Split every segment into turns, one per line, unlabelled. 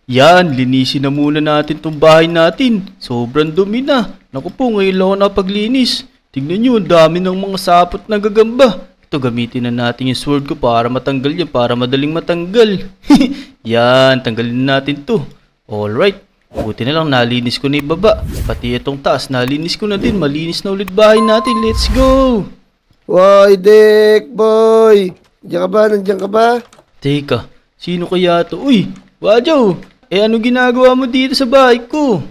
Yan, linisin na muna natin tong bahay natin. Sobrang dumi na. Naku po, ngayon lang ako napaglinis. Tignan nyo, ang dami ng mga sapot na gagamba. Ito, gamitin na natin yung sword ko para matanggal yan, para madaling matanggal. Yan, tanggalin na natin to. Alright, buti na lang nalinis ko na yung baba. Pati itong taas, nalinis ko na din. Malinis na ulit bahay natin. Let's go!
Hoy, Dick, boy! Diyan ka ba? Nandiyan ka ba?
Teka, sino kaya to? Uy, Wadyaw! Ano ginagawa mo dito sa bahay ko?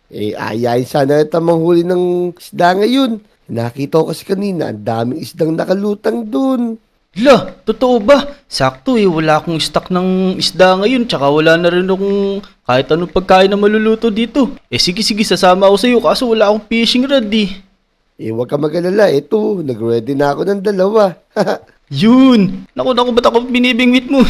Ayayin sana kita manghuli ng isda ngayon. Nakita ko kasi kanina, ang daming isdang nakalutang dun.
La, totoo ba? Sakto wala akong stock ng isda ngayon, tsaka wala na rin akong kahit anong pagkain na maluluto dito. Sige, sasama ako sa'yo kaso wala akong fishing rod
Huwag ka mag-alala. Ito, nag-ready na ako ng dalawa.
Yun! Naku, ba't ako binibingwit mo?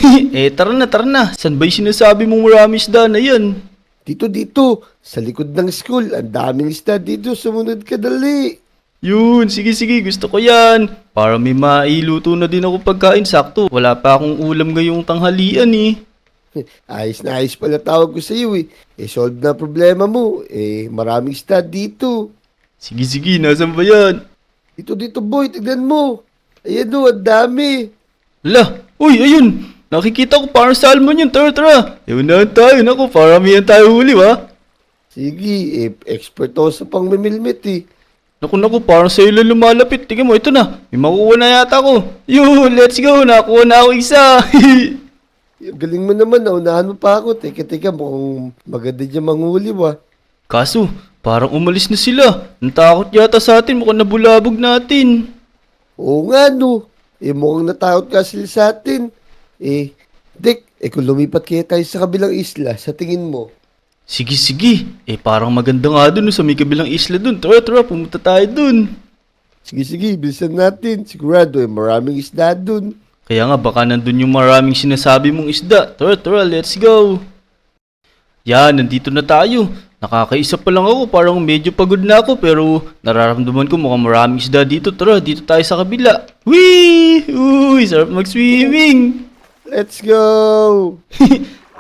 Tara na. San ba yung sinasabi mong marami isda na yan?
Dito, sa likod ng school, ang daming isda dito. Sumunod ka dali.
Yun, sige, gusto ko yan. Para may mailuto na din ako pagkain, sakto. Wala pa akong ulam ngayong tanghalian
Ayos na ayos pala tawag ko sa iyo solve na problema mo. Maraming isda dito.
Sige, nasan ba yan?
Dito boy, tignan mo. Ayan o, ang dami.
Ala, uy, ayun. Nakikita ko parang salmon yun. Tara. Unahan tayo. Naku, paramihan tayo huli, wa?
Sige, expert ako sa pangmimilmit
Naku, parang sa'yo lang lumalapit. Tingnan mo, ito na. May makuha na yata ko. Yun, let's go. Nakuha na ako isa.
Galing mo naman, naunahan mo pa ako. Teka, mukhang maganda dyan manghuli
Kaso, parang umalis na sila. Natakot yata sa atin. Mukhang nabulabog natin.
Oo nga no. Mukhang natakot ka sila sa atin. Dick, kung lumipat kaya tayo sa kabilang isla, sa tingin mo?
Sige. Parang maganda nga dun sa may kabilang isla dun. Tara, pumunta tayo dun.
Sige, bilisan natin. Sigurado, maraming isda dun.
Kaya nga, baka nandun yung maraming sinasabi mong isda. Tara, let's go. Yan, nandito na tayo. Nakakaisa pa lang ako, parang medyo pagod na ako, pero nararamdaman ko mukhang maraming isda dito. Tara, dito tayo sa kabila. Whee! Uy, sarap mag-swimming.
Let's go!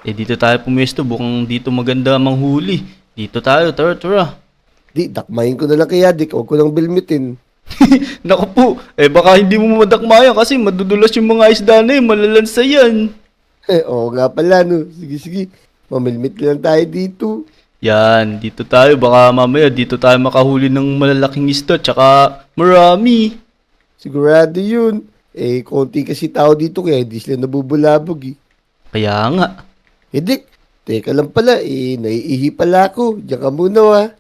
Dito tayo pumesto, bukang dito maganda manghuli. Dito tayo, tara.
Di, dakmahin ko na lang kaya, Dick. Huwag ko lang bilmitin.
Naku po, baka hindi mo madakmayan kasi madudulas yung mga isda na yun, malalansa yan.
Oo nga pala, no. Sige. Mamilmit lang tayo dito.
Yan, dito tayo, baka mamaya dito tayo makahuli ng malalaking isda, tsaka marami.
Sigurado yun. Konti kasi tao dito kaya hindi sila nabubulabog
Kaya nga.
Dick, teka lang pala, naiihi pala ako. Diyan ka muna,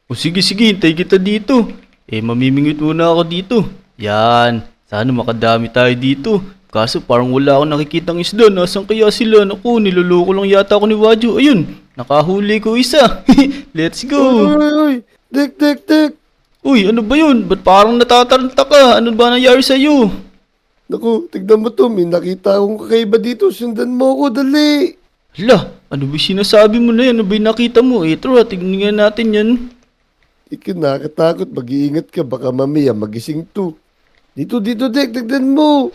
O sige, hintay kita dito. Mamimingwit muna ako dito. Yan, sana makadami tayo dito. Kaso parang wala akong nakikitang isda. Nasaan kaya sila? Naku, niloloko lang yata ako ni Wadyo. Ayun, nakahuli ko isa. Let's go.
Uy, Dick.
Uy, ano ba yun? Ba't parang natataranta ka? Ano ba nangyari sa'yo?
Naku, tignan mo to. May nakita akong kakaiba dito. Sundan mo ako, dali.
Hala, ano ba sinasabi mo na yan? Ano ba yung nakita mo? Tara, tignan natin yan.
Ikaw nakakatakot. Mag-iingat ka. Baka mamaya magising to. Dito, Dick. Tignan mo.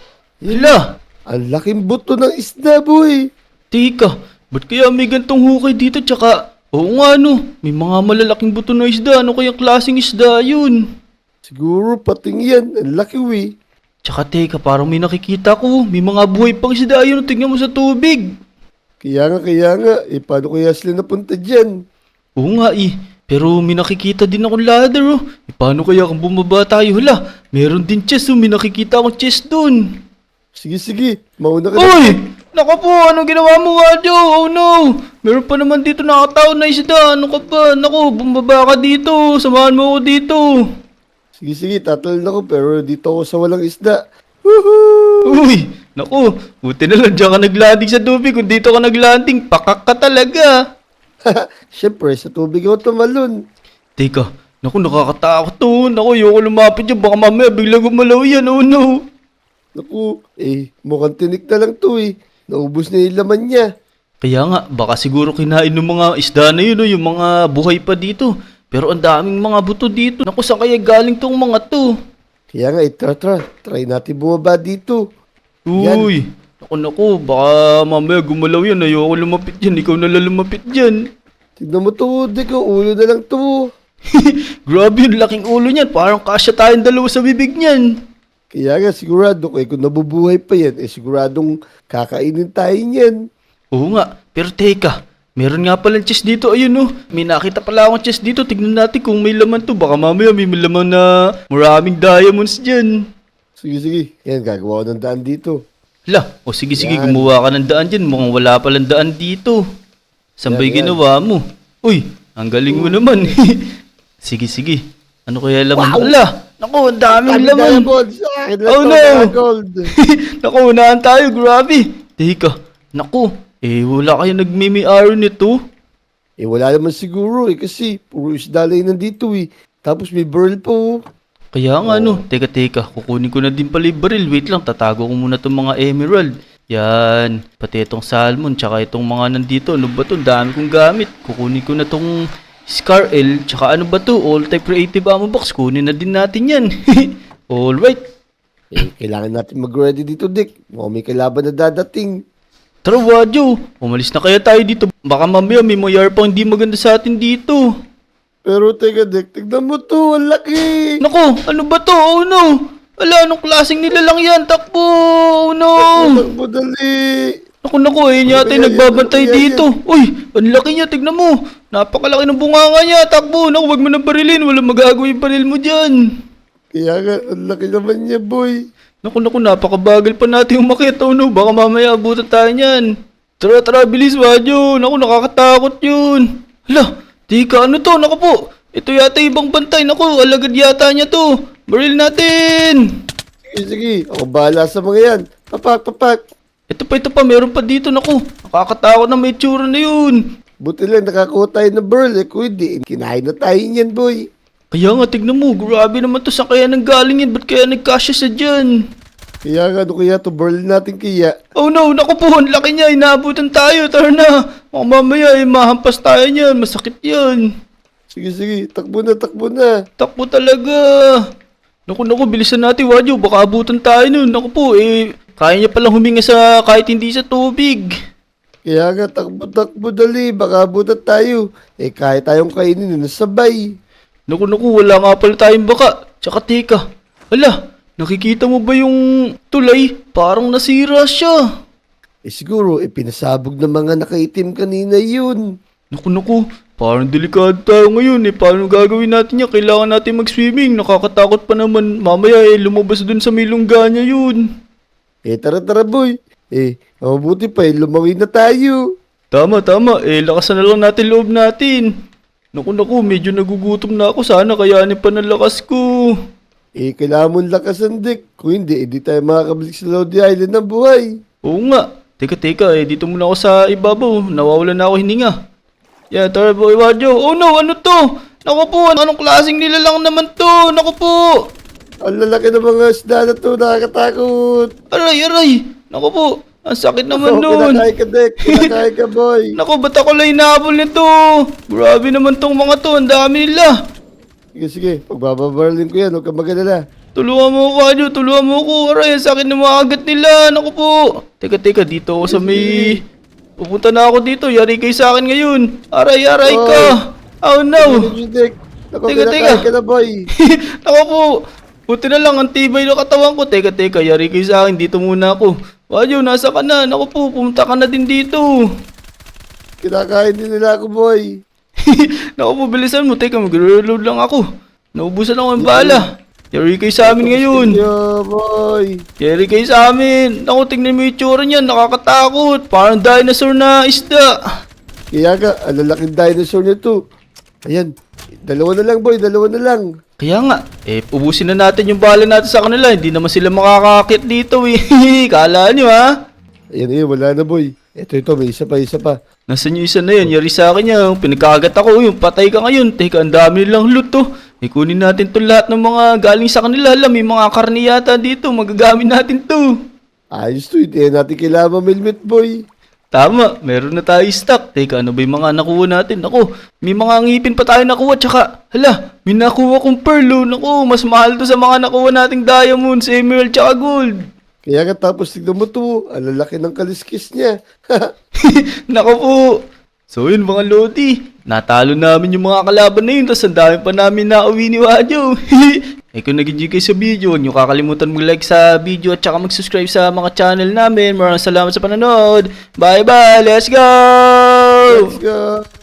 Hala,
Ang laking buto ng isda, boy.
teka, ba't kaya may gantong hukay dito? Tsaka, oo nga may mga malalaking buto na isda. Ano kayang klaseng isda yun?
Siguro pating yan. Ang laki,
Tsaka teka, parang may nakikita ko. May mga buhay pang isda yun. Tingnan mo sa tubig.
Kaya nga. Paano kaya sila napunta dyan?
Oo nga pero may nakikita din akong ladder paano kaya kung bumaba tayo? Hala, meron din chest may nakikita akong chest dun.
Sige. Mauna ka
Uy! Naku po, anong ginawa mo, Wadyo? Oh no! Meron pa naman dito nakatao na isda. Ano ka ba? Naku, bumaba ka dito. Samahan mo ako dito.
Sige. Tatalon ako pero dito ako sa walang isda. Woohoo!
Uy! Naku, buti na lang dyan ka naglanding sa tubig. Kung dito ka naglanding, pakak ka talaga.
Siyempre, sa tubig ako tumalon.
Teka, naku, nakakatakot to. Naku, ayoko lumapit dyan. Baka mamaya bigla gumalaw yan. Oh no!
Naku, mukhang tinik na lang to Naubos na yung laman niya.
Kaya nga, baka siguro kinain ng mga isda na yun, yung mga buhay pa dito. Pero ang daming mga buto dito. Naku, saan kaya galing tong mga to?
Kaya nga, tara. Try natin bumaba dito.
Uy, Naku, baka mamaya gumalaw yan. Ayoko lumapit yan. Ikaw na lang lumapit dyan.
Tignan mo to, Dick. Oh, ulo na lang to.
Grabe yung laking ulo niyan. Parang kasya tayong dalawa sa bibig niyan.
Kaya nga, sigurado ko, kung nabubuhay pa yan, siguradong kakainin tayo niyan.
Oo nga, pero teka. Meron nga palang chest dito. Ayun oh. May nakita pala akong chest dito. Tignan natin kung may laman to. Baka mamaya may laman na maraming diamonds dyan.
Sige, sige. Yan, gagawa ko ng daan dito.
Hala, o sige
Yan.
gumawa ka ng daan dyan. Mukhang wala palang daan dito. Saan ba'y
Yan.
ginawa mo? Uy, ang galing mo naman. Sige. Ano kaya laman?
Wow!
Ala, naku, ang daming
Kami
laman.
diamond! Sa akin lang
Oh,
to,
no!
mga gold!
Naku, unahan tayo, grabe. Teka, naku, wala kayo nagmimi-iron nito.
Wala naman siguro kasi puro isda lang nandito Tapos may burl po.
Kaya nga teka, kukunin ko na din pala yung baril. Wait lang, tatago ko muna itong mga emerald. Yan, pati itong salmon, tsaka itong mga nandito. Ano ba ito? Dami kong gamit. Kukunin ko na itong Scar L, tsaka ano ba ito? All type creative ammo box. Kunin na din natin yan. Alright.
Kailangan natin mag-ready dito, Dick. Mukhang may kalaban na dadating.
Tara, Wadyo. Umalis na kaya tayo dito. Baka mamaya may mayar pang hindi maganda sa atin dito.
Pero teka, Dick, tignan mo to. Ang laki!
Nako, ano ba to? Oh no! Ala, anong klaseng nilalang yan? Takbo! Oh no!
Takbo dali!
Naku, ayun yata yung nagbabantay dito. Uy, ang laki niya, tignan mo. Napakalaki ng bunganga niya. Takbo, naku, wag mo nang barilin. Walang magagawa yung baril mo dyan.
Kaya nga, ang laki naman niya, boy.
Naku, napakabagal pa natin umakyat. Oh no, baka mamaya abutan tayo niyan. Tara, bilis, Wadyo. Naku, nakakatakot yun. Hala, tika, ano to? Naku po, ito yata ibang bantay. Naku, alagad yata niya to. Baril natin.
Sige. Ako bahala sa mga yan. Papak.
Ito pa, meron pa dito. Naku, nakakatakot na may tsura na yun.
Buti lang nakakuha tayo ng burl. Kung hindi, kinain na tayo niyan, boy.
Kaya nga, tignan mo, grabe naman to. Saan kaya nanggaling yan? Ba't kaya nagkasya sa dyan?
Kaya nga, ano kaya to burl natin kaya?
Oh no, naku po, ang laki niya. Inaabutan tayo. Tara na. Baka mamaya, mahampas tayo niyan. Masakit yan.
Sige. Takbo na.
Takbo talaga. Naku, bilisan natin, Wadyo. Baka abutan tayo nun. Naku po, kaya niya palang huminga sa kahit hindi sa tubig.
Kaya nga, takbo dali. Baka abutan tayo. Kaya tayong kainin na sabay.
Naku, wala nga pala tayong baka. Tsaka teka. Hala, nakikita mo ba yung tulay? Parang nasira siya.
Siguro, pinasabog ng mga nakaitim kanina yun.
Naku, parang delikado tayo ngayon. Paano gagawin natin yan? Kailangan natin mag-swimming. Nakakatakot pa naman. Mamaya lumabas dun sa may lungga niya yun.
Tara boy. Mabuti pa, lumawin na tayo.
Tama. Lakasan na lang natin loob natin. Naku, medyo nagugutom na ako. Sana kayanin pa ng lakas ko.
Kailangan mong lakasan, Dick. Kung hindi tayo makakabalik sa Lodi Island ng buhay.
Oo nga. Teka, dito muna ako sa ibabaw. Nawawalan na ako hininga. Yeah, tara boy, Wadyo. Oh no, ano to? Naku po, anong klaseng nilalang naman to? Naku po.
Ang lalaki ng mga isda na to, nakakatakot.
Aray. Naku po, ang sakit naman nun.
Kinakain ka, Dick. Kinakain ka, boy.
Naku, ba't ako lang inaabol nito? Grabe naman tong mga to, ang dami nila.
Sige. Pagbababarlin ko yan, huwag kang mag-alala.
Tulungan mo ako, Wadyo. Tulungan mo ako. Aray, ang sakit ng mga agat nila. Naku po. Teka, dito ako sa may... Pupunta na ako dito. Yari kayo sa akin ngayon. Aray ka. Oh no.
Dick. Naku,
Teka.
kinakain ka na, boy.
Naku po. Buti na lang, ang tibay ng katawan ko. Teka, yari kayo sa akin. Dito muna ako. Wadyo, nasa ka na. Naku po, pumunta ka na din dito.
Kinakain din nila ako, boy.
Naku po, bilisan mo. Teka, mag-reload lang ako. Naubusan ako ng bala. Yari kayo sa amin ngayon.
Yeah, boy.
Yari kayo sa amin. Naku, tingnan mo yung tsura niyan. Nakakatakot. Parang dinosaur na isda.
Kaya nga, ang lalaking dinosaur nito. Ayan, dalawa na lang, boy. Dalawa na lang.
Kaya nga, ubusin na natin yung bala natin sa kanila. Hindi naman sila makakakit dito eh. Kala nyo ha?
Ayan, wala na, boy. Ito, may isa pa.
Nasaan yung isa na yan? Yari sa akin yan. Pinagkagat ako. Yung patay ka ngayon. Teka, ang dami nilang loot to. Kunin natin to lahat ng mga galing sa kanila. Alam, may mga karni yata dito. Magagamit natin to.
Ayos to, hindi natin kailangan mamilmit, boy.
Tama, meron na tayo stock. Teka, ano ba yung mga nakuha natin? Ako, may mga ngipin pa tayo nakuha. Tsaka, may nakuha kong pearl. Naku, mas mahal to sa mga nakuha nating diamonds, emerald, tsaka gold.
Kaya nga tapos tignan mo to, ang lalaki ng kaliskis niya.
Nako po. So yun mga Lodi, natalo namin yung mga kalaban na yun, tapos ang dami pa namin nauwi ni Wadyo. Eh kung nag-enjoy kayo sa video, huwag nyo kakalimutan mag-like sa video at saka mag-subscribe sa mga channel namin. Maraming salamat sa panonood. Bye bye, let's go!
Let's go!